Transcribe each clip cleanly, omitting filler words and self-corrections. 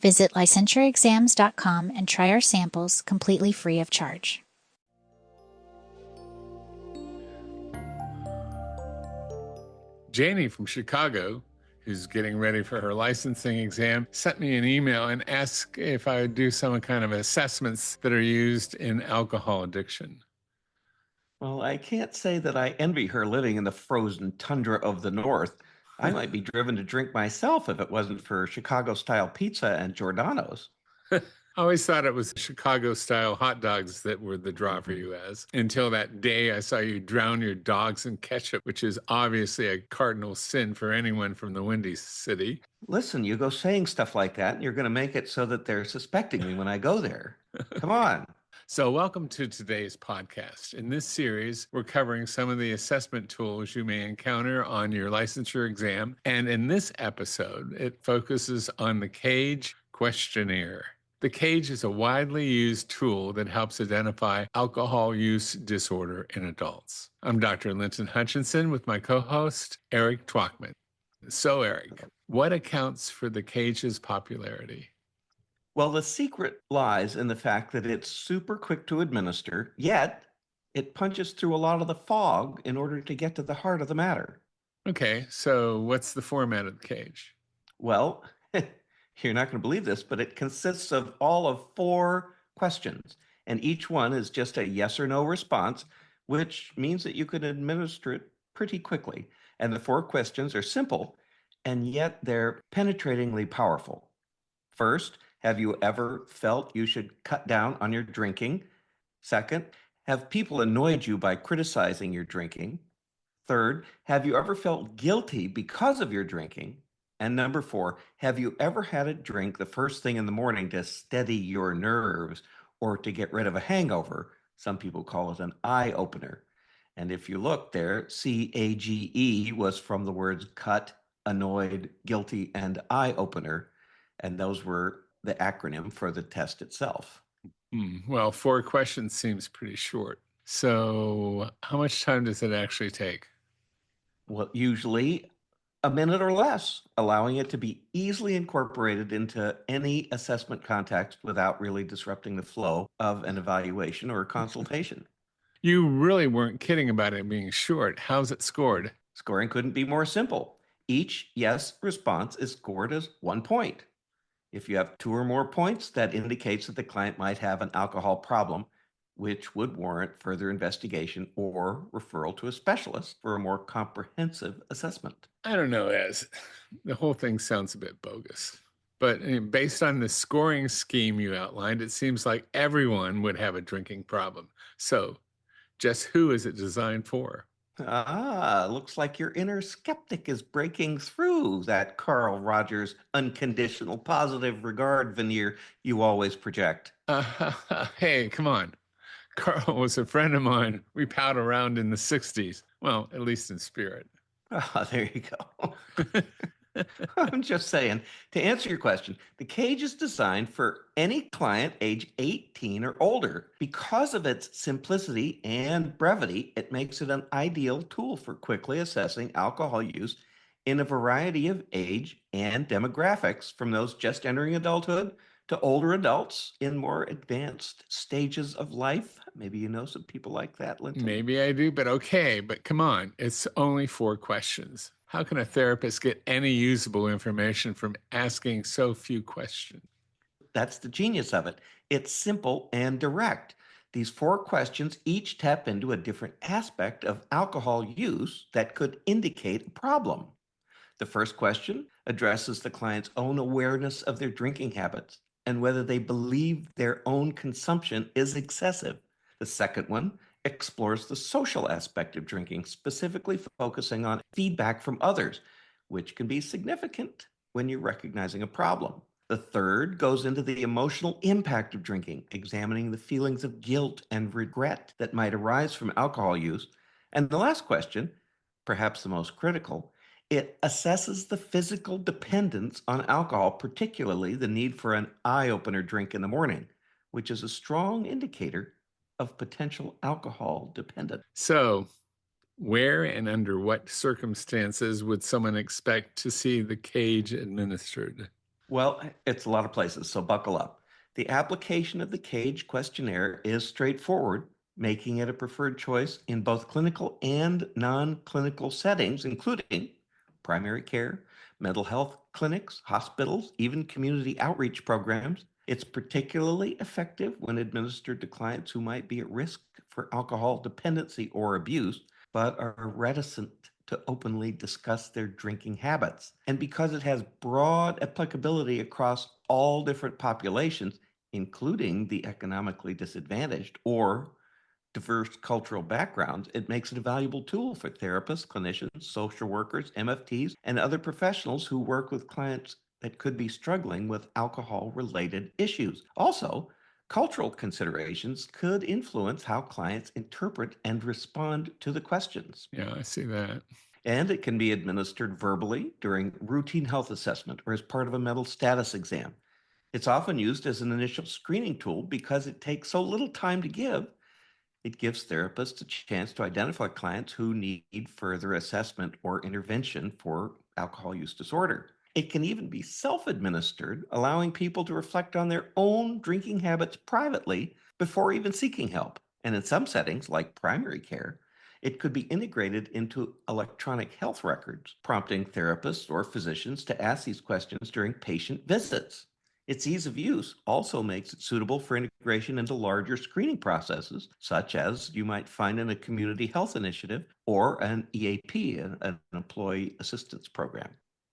Visit licensureexams.com and try our samples completely free of charge. Janie from Chicago, who's getting ready for her licensing exam, sent me an email and asked if I would do some kind of assessments that are used in alcohol addiction. Well, I can't say that I envy her living in the frozen tundra of the North. I might be driven to drink myself if it wasn't for Chicago-style pizza and Giordano's. I always thought it was Chicago-style hot dogs that were the draw for you as, until that day I saw you drown your dogs in ketchup, which is obviously a cardinal sin for anyone from the Windy City. Listen, you go saying stuff like that, and you're going to make it so that they're suspecting me when I go there. Come on. So welcome to today's podcast. In this series, we're covering some of the assessment tools you may encounter on your licensure exam. And in this episode, it focuses on the CAGE questionnaire. The CAGE is a widely used tool that helps identify alcohol use disorder in adults. I'm Dr. Linton Hutchinson with my co-host, Eric Trockman. So, Eric, what accounts for the CAGE's popularity? Well, the secret lies in the fact that it's super quick to administer, yet it punches through a lot of the fog in order to get to the heart of the matter. Okay, so what's the format of the CAGE? Well, you're not going to believe this, but it consists of all of 4 questions, and each one is just a yes or no response, which means that you can administer it pretty quickly. And the 4 questions are simple, and yet they're penetratingly powerful. First, have you ever felt you should cut down on your drinking? Second, have people annoyed you by criticizing your drinking? Third, have you ever felt guilty because of your drinking? And number 4, have you ever had a drink the first thing in the morning to steady your nerves or to get rid of a hangover? Some people call it an eye opener. And if you look there, CAGE was from the words cut, annoyed, guilty, and eye opener. And those were the acronym for the test itself. Well, 4 questions seems pretty short. So how much time does it actually take? Well, usually a minute or less, allowing it to be easily incorporated into any assessment context without really disrupting the flow of an evaluation or a consultation. You really weren't kidding about it being short. How's it scored? Scoring couldn't be more simple. Each yes response is scored as 1 point. If you have 2 or more points, that indicates that the client might have an alcohol problem, which would warrant further investigation or referral to a specialist for a more comprehensive assessment. I don't know, Ez. The whole thing sounds a bit bogus. But based on the scoring scheme you outlined, it seems like everyone would have a drinking problem. So just who is it designed for? Looks like your inner skeptic is breaking through that Carl Rogers unconditional positive regard veneer you always project. Hey, come on. Carl was a friend of mine. We palled around in the 60s. Well, at least in spirit. There you go. I'm just saying, to answer your question, the CAGE is designed for any client age 18 or older. Because of its simplicity and brevity, it makes it an ideal tool for quickly assessing alcohol use in a variety of age and demographics, from those just entering adulthood to older adults in more advanced stages of life. Maybe you know some people like that, Linton. Maybe I do, but okay. But come on, it's only 4 questions. How can a therapist get any usable information from asking so few questions? That's the genius of it. It's simple and direct. These 4 questions each tap into a different aspect of alcohol use that could indicate a problem. The first question addresses the client's own awareness of their drinking habits and whether they believe their own consumption is excessive. The second one explores the social aspect of drinking, specifically focusing on feedback from others, which can be significant when you're recognizing a problem. The third goes into the emotional impact of drinking, examining the feelings of guilt and regret that might arise from alcohol use. And the last question, perhaps the most critical, it assesses the physical dependence on alcohol, particularly the need for an eye-opener drink in the morning, which is a strong indicator of potential alcohol dependence. So, where and under what circumstances would someone expect to see the CAGE administered? Well, it's a lot of places, so buckle up. The application of the CAGE questionnaire is straightforward, making it a preferred choice in both clinical and non clinical settings, including primary care, mental health clinics, hospitals, even community outreach programs. It's particularly effective when administered to clients who might be at risk for alcohol dependency or abuse, but are reticent to openly discuss their drinking habits. And because it has broad applicability across all different populations, including the economically disadvantaged or diverse cultural backgrounds, it makes it a valuable tool for therapists, clinicians, social workers, MFTs, and other professionals who work with clients that could be struggling with alcohol related issues. Also, cultural considerations could influence how clients interpret and respond to the questions. Yeah, I see that. And it can be administered verbally during routine health assessment or as part of a mental status exam. It's often used as an initial screening tool because it takes so little time to give. It gives therapists a chance to identify clients who need further assessment or intervention for alcohol use disorder. It can even be self administered, allowing people to reflect on their own drinking habits privately before even seeking help. And in some settings, like primary care, it could be integrated into electronic health records, prompting therapists or physicians to ask these questions during patient visits. Its ease of use also makes it suitable for integration into larger screening processes, such as you might find in a community health initiative or an EAP, an employee assistance program.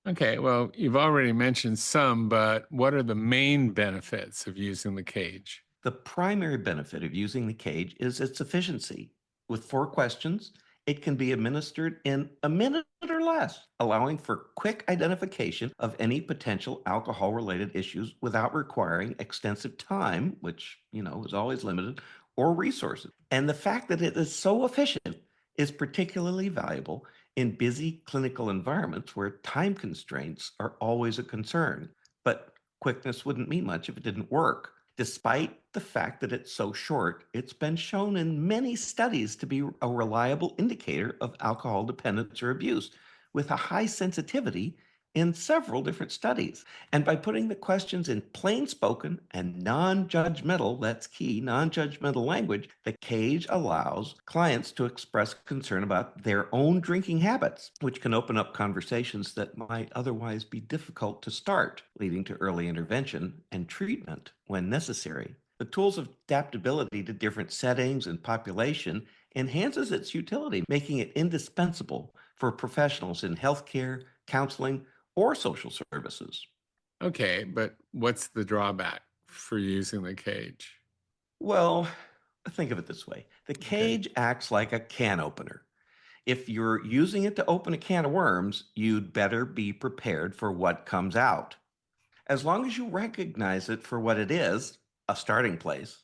Okay, well, you've already mentioned some, but what are the main benefits of using the cage? The primary benefit of using the cage is its efficiency. With 4 questions, it can be administered in a minute or less, allowing for quick identification of any potential alcohol related issues without requiring extensive time, which, is always limited, or resources. And the fact that it is so efficient is particularly valuable in busy clinical environments where time constraints are always a concern. But quickness wouldn't mean much if it didn't work. Despite the fact that it's so short, it's been shown in many studies to be a reliable indicator of alcohol dependence or abuse, with a high sensitivity in several different studies. And by putting the questions in plain spoken and non judgmental, that's key, non judgmental language, the cage allows clients to express concern about their own drinking habits, which can open up conversations that might otherwise be difficult to start, leading to early intervention and treatment when necessary. The tools of adaptability to different settings and population enhances its utility, making it indispensable for professionals in healthcare, counseling, or social services. Okay, but what's the drawback for using the cage? Well, think of it this way. The Okay. cage acts like a can opener. If you're using it to open a can of worms, you'd better be prepared for what comes out. As long as you recognize it for what it is, a starting place,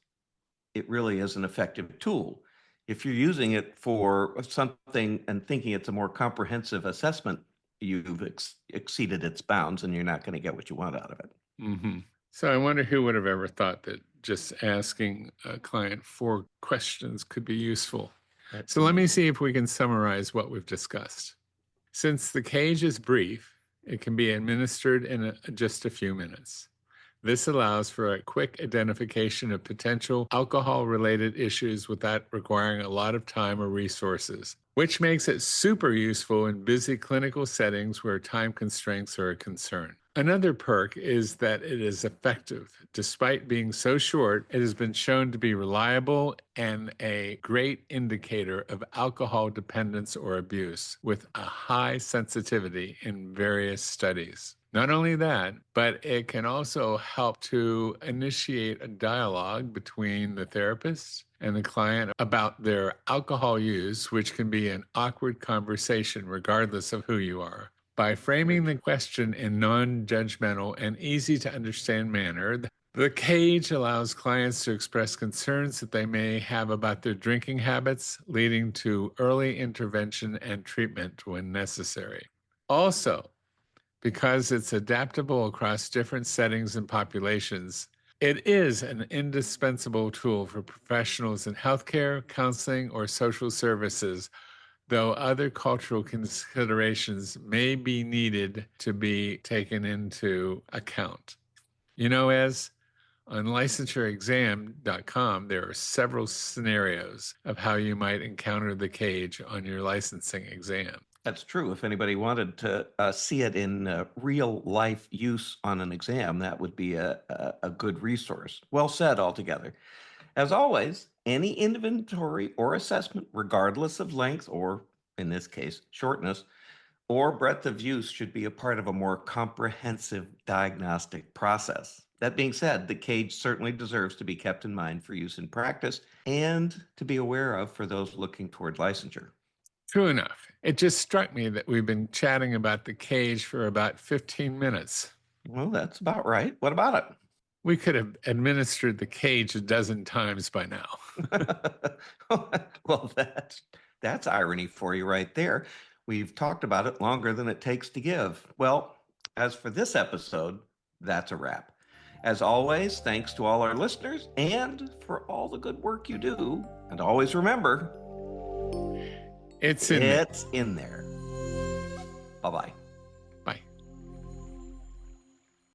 it really is an effective tool. If you're using it for something and thinking it's a more comprehensive assessment, you've exceeded its bounds and you're not going to get what you want out of it. So I wonder who would have ever thought that just asking a client 4 questions could be useful. So let me see if we can summarize what we've discussed. Since the cage is brief, it can be administered in just a few minutes. This allows for a quick identification of potential alcohol related issues without requiring a lot of time or resources, which makes it super useful in busy clinical settings where time constraints are a concern. Another perk is that it is effective. Despite being so short, it has been shown to be reliable and a great indicator of alcohol dependence or abuse with a high sensitivity in various studies. Not only that, but it can also help to initiate a dialogue between the therapist and the client about their alcohol use, which can be an awkward conversation regardless of who you are. By framing the question in non-judgmental and easy to understand manner, the cage allows clients to express concerns that they may have about their drinking habits, leading to early intervention and treatment when necessary. Also, because it's adaptable across different settings and populations, it is an indispensable tool for professionals in healthcare, counseling, or social services, though other cultural considerations may be needed to be taken into account. As on licensureexam.com, there are several scenarios of how you might encounter the cage on your licensing exam. That's true. If anybody wanted to see it in real life use on an exam, that would be a good resource. Well said altogether. As always, any inventory or assessment, regardless of length or, in this case, shortness, or breadth of use, should be a part of a more comprehensive diagnostic process. That being said, the cage certainly deserves to be kept in mind for use in practice and to be aware of for those looking toward licensure. True enough. It just struck me that we've been chatting about the cage for about 15 minutes. Well, that's about right. What about it? We could have administered the cage a dozen times by now. Well, that's irony for you right there. We've talked about it longer than it takes to give. Well, as for this episode, that's a wrap. As always, thanks to all our listeners and for all the good work you do. And always remember, it's in there. Bye-bye.